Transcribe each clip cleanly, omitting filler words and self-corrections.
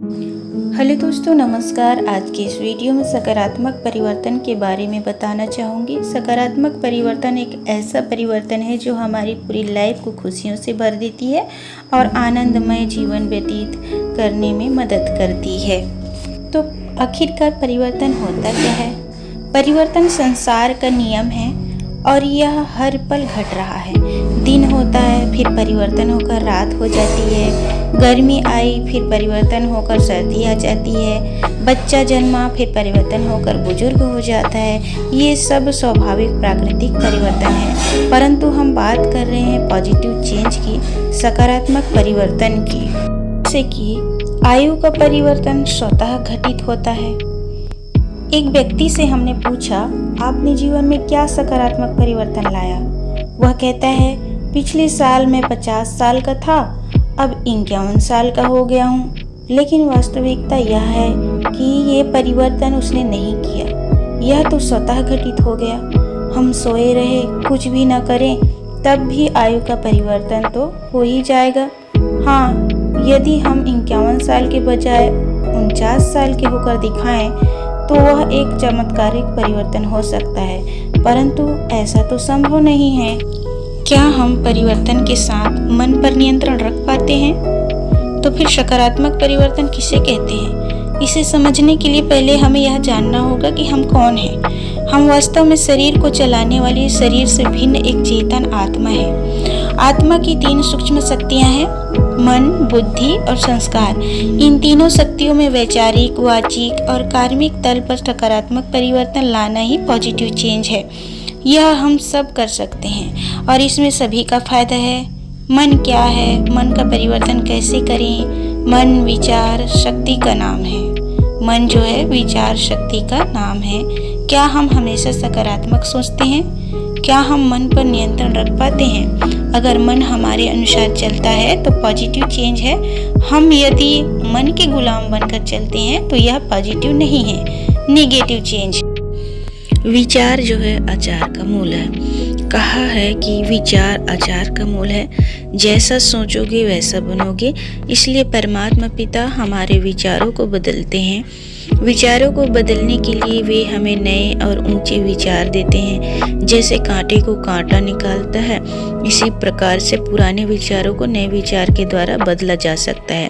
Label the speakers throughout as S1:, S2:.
S1: Hello दोस्तों, नमस्कार। आज की इस वीडियो में सकारात्मक परिवर्तन के बारे में बताना चाहूँगी। सकारात्मक परिवर्तन एक ऐसा परिवर्तन है जो हमारी पूरी लाइफ को खुशियों से भर देती है और आनंदमय जीवन व्यतीत करने में मदद करती है। तो आखिरकार परिवर्तन होता क्या है? परिवर्तन संसार का नियम है और यह हर पल घट रहा है। दिन होता है, फिर परिवर्तन होकर रात हो जाती है। गर्मी आई, फिर परिवर्तन होकर सर्दी आ जाती है। बच्चा जन्मा, फिर परिवर्तन होकर बुजुर्ग हो जाता है। ये सब स्वाभाविक प्राकृतिक परिवर्तन है, परंतु हम बात कर रहे हैं पॉजिटिव चेंज की, सकारात्मक परिवर्तन की। जैसे कि आयु का परिवर्तन स्वतः घटित होता है। एक व्यक्ति से हमने पूछा, आपने जीवन में क्या सकारात्मक परिवर्तन लाया? वह कहता है, पिछले साल मैं 50 साल का था, अब 51 साल का हो गया हूँ। लेकिन वास्तविकता यह है कि ये परिवर्तन उसने नहीं किया, यह तो स्वतः घटित हो गया। हम सोए रहे, कुछ भी न करें, तब भी आयु का परिवर्तन तो हो ही जाएगा। हाँ, यदि हम 51 साल के बजाय 49 साल के होकर दिखाएं तो वह एक चमत्कारिक परिवर्तन हो सकता है, परंतु ऐसा तो संभव नहीं है। क्या हम परिवर्तन के साथ मन पर नियंत्रण रख पाते हैं? तो फिर सकारात्मक परिवर्तन किसे कहते हैं? इसे समझने के लिए पहले हमें यह जानना होगा कि हम कौन हैं। हम वास्तव में शरीर को चलाने वाली शरीर से भिन्न एक चेतन आत्मा है। आत्मा की 3 सूक्ष्म शक्तियां हैं, मन, बुद्धि और संस्कार। इन तीनों शक्तियों में वैचारिक, वाचिक और कार्मिक तल पर सकारात्मक परिवर्तन लाना ही पॉजिटिव चेंज है। यह हम सब कर सकते हैं और इसमें सभी का फायदा है। मन क्या है? मन का परिवर्तन कैसे करें? मन विचार शक्ति का नाम है। मन जो है विचार शक्ति का नाम है। क्या हम हमेशा सकारात्मक सोचते हैं? क्या हम मन पर नियंत्रण रख पाते हैं? अगर मन हमारे अनुसार चलता है तो पॉजिटिव चेंज है। हम यदि मन के गुलाम बनकर चलते हैं तो यह पॉजिटिव नहीं है, नेगेटिव चेंज। विचार जो है आचार का मूल है। कहा है कि विचार आचार का मूल है, जैसा सोचोगे वैसा बनोगे। इसलिए परमात्मा पिता हमारे विचारों को बदलते हैं। विचारों को बदलने के लिए वे हमें नए और ऊंचे विचार देते हैं। जैसे कांटे को कांटा निकालता है, इसी प्रकार से पुराने विचारों को नए विचार के द्वारा बदला जा सकता है।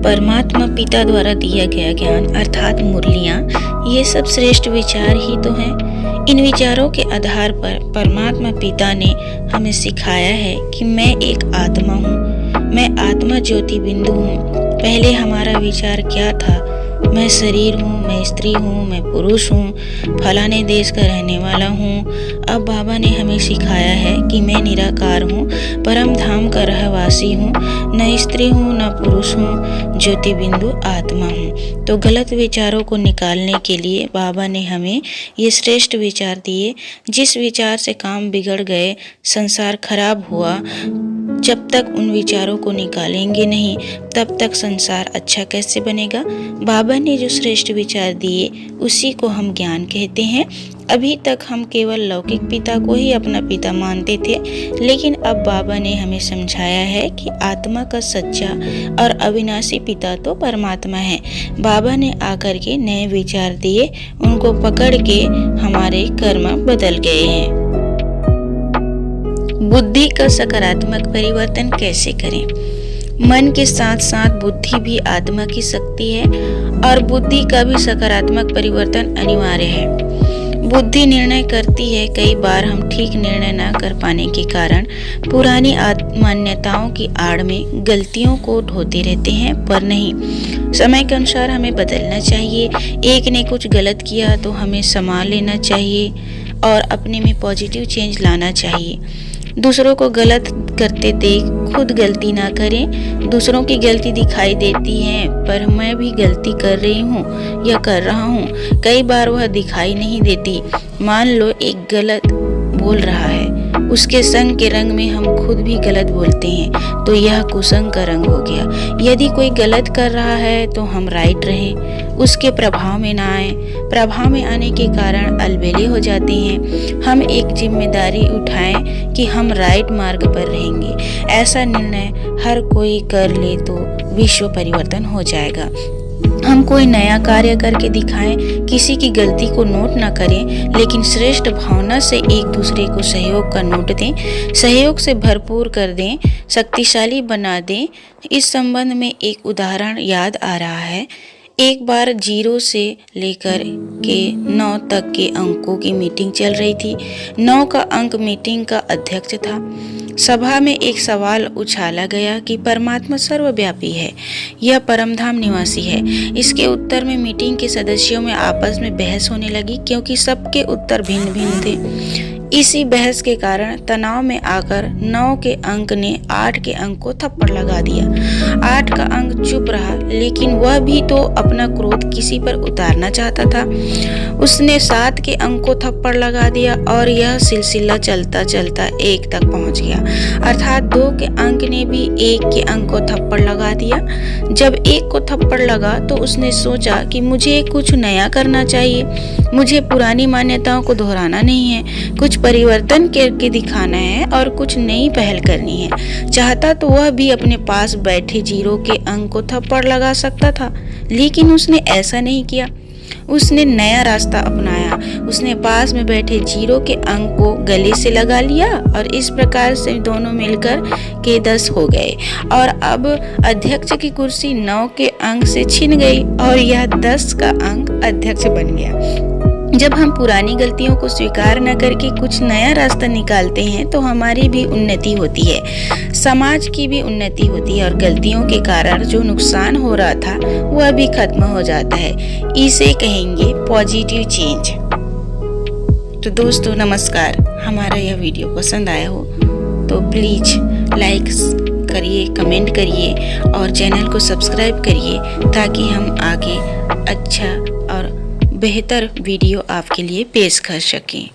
S1: परमात्मा पिता द्वारा दिया गया ज्ञान अर्थात मुरलियाँ, ये सब श्रेष्ठ विचार ही तो हैं। इन विचारों के आधार पर परमात्मा पिता ने हमें सिखाया है कि मैं एक आत्मा हूँ, मैं आत्मा ज्योति बिंदु हूँ। पहले हमारा विचार क्या था? मैं शरीर हूँ, मैं स्त्री हूँ, मैं पुरुष हूँ, फलाने देश का रहने वाला हूँ। अब बाबा ने हमें सिखाया है कि मैं निराकार हूँ, परम धाम का रहवासी हूँ, न स्त्री हूँ न पुरुष हूँ, ज्योति बिंदु आत्मा हूँ। तो गलत विचारों को निकालने के लिए बाबा ने हमें ये श्रेष्ठ विचार दिए। जिस विचार से काम बिगड़ गए, संसार खराब हुआ, जब तक उन विचारों को निकालेंगे नहीं तब तक संसार अच्छा कैसे बनेगा? बाबा ने जो श्रेष्ठ विचार दिए उसी को हम ज्ञान कहते हैं। अभी तक हम केवल लौकिक पिता को ही अपना पिता मानते थे, लेकिन अब बाबा ने हमें समझाया है कि आत्मा का सच्चा और अविनाशी पिता तो परमात्मा है। बाबा ने आकर के नए विचार दिए, उनको पकड़ के हमारे कर्म बदल गए हैं। बुद्धि का सकारात्मक परिवर्तन कैसे करें? मन के साथ साथ बुद्धि भी आत्मा की शक्ति है और बुद्धि का भी सकारात्मक परिवर्तन अनिवार्य है। बुद्धि निर्णय करती है। कई बार हम ठीक निर्णय न कर पाने के कारण पुरानी मान्यताओं की आड़ में गलतियों को ढोते रहते हैं, पर नहीं, समय के अनुसार हमें बदलना चाहिए। एक ने कुछ गलत किया तो हमें संभाल लेना चाहिए और अपने में पॉजिटिव चेंज लाना चाहिए। दूसरों को गलत करते देख खुद गलती ना करें। दूसरों की गलती दिखाई देती है, पर मैं भी गलती कर रही हूँ या कर रहा हूँ, कई बार वह दिखाई नहीं देती। मान लो एक गलत बोल रहा है, उसके संग के रंग में हम खुद भी गलत बोलते हैं तो यह कुसंग का रंग हो गया। यदि कोई गलत कर रहा है तो हम राइट रहें, उसके प्रभाव में ना आए। प्रभाव में आने के कारण अलबेले हो जाते हैं। हम एक जिम्मेदारी उठाएं कि हम राइट मार्ग पर रहेंगे। ऐसा निर्णय हर कोई कर ले तो विश्व परिवर्तन हो जाएगा। हम कोई नया कार्य करके दिखाएं, किसी की गलती को नोट न करें, लेकिन श्रेष्ठ भावना से एक दूसरे को सहयोग का नोट दें, सहयोग से भरपूर कर दें, शक्तिशाली बना दें। इस संबंध में एक उदाहरण याद आ रहा है। एक बार 0 से लेकर के 9 तक के अंकों की मीटिंग चल रही थी। 9 का अंक मीटिंग का अध्यक्ष था। सभा में एक सवाल उछाला गया कि परमात्मा सर्वव्यापी है, यह परमधाम निवासी है। इसके उत्तर में मीटिंग के सदस्यों में आपस में बहस होने लगी, क्योंकि सबके उत्तर भिन्न भिन्न थे। इसी बहस के कारण तनाव में आकर 9 के अंक ने 8 के अंक को थप्पड़ लगा दिया। 8 का अंक चुप रहा, लेकिन वह भी तो अपना क्रोध किसी पर उतारना चाहता था। उसने 7 के अंक को थप्पड़ लगा दिया और यह सिलसिला चलता चलता 1 तक पहुंच गया। अर्थात 2 के अंक ने भी 1 के अंक को थप्पड़ लगा दिया। जब 1 को थप्पड़ लगा तो उसने सोचा कि मुझे कुछ नया करना चाहिए, मुझे पुरानी मान्यताओं को दोहराना नहीं है, कुछ परिवर्तन करके दिखाना है और कुछ नई पहल करनी है। चाहता तो वह भी अपने पास बैठे 0 के अंक को थप्पड़ लगा सकता था, लेकिन उसने ऐसा नहीं किया। उसने नया रास्ता अपनाया। उसने पास में बैठे 0 के अंक को गले से लगा लिया और इस प्रकार से दोनों मिलकर के 10 हो गए और अब अध्यक्ष की कुर्सी 9 के अंक से छिन गई और यह 10 का अंक अध्यक्ष बन गया। जब हम पुरानी गलतियों को स्वीकार न करके कुछ नया रास्ता निकालते हैं तो हमारी भी उन्नति होती है, समाज की भी उन्नति होती है और गलतियों के कारण जो नुकसान हो रहा था वह भी खत्म हो जाता है। इसे कहेंगे पॉजिटिव चेंज। तो दोस्तों नमस्कार, हमारा यह वीडियो पसंद आया हो तो प्लीज लाइक करिए, कमेंट करिए और चैनल को सब्सक्राइब करिए ताकि हम आगे अच्छा और बेहतर वीडियो आपके लिए पेश कर सकें।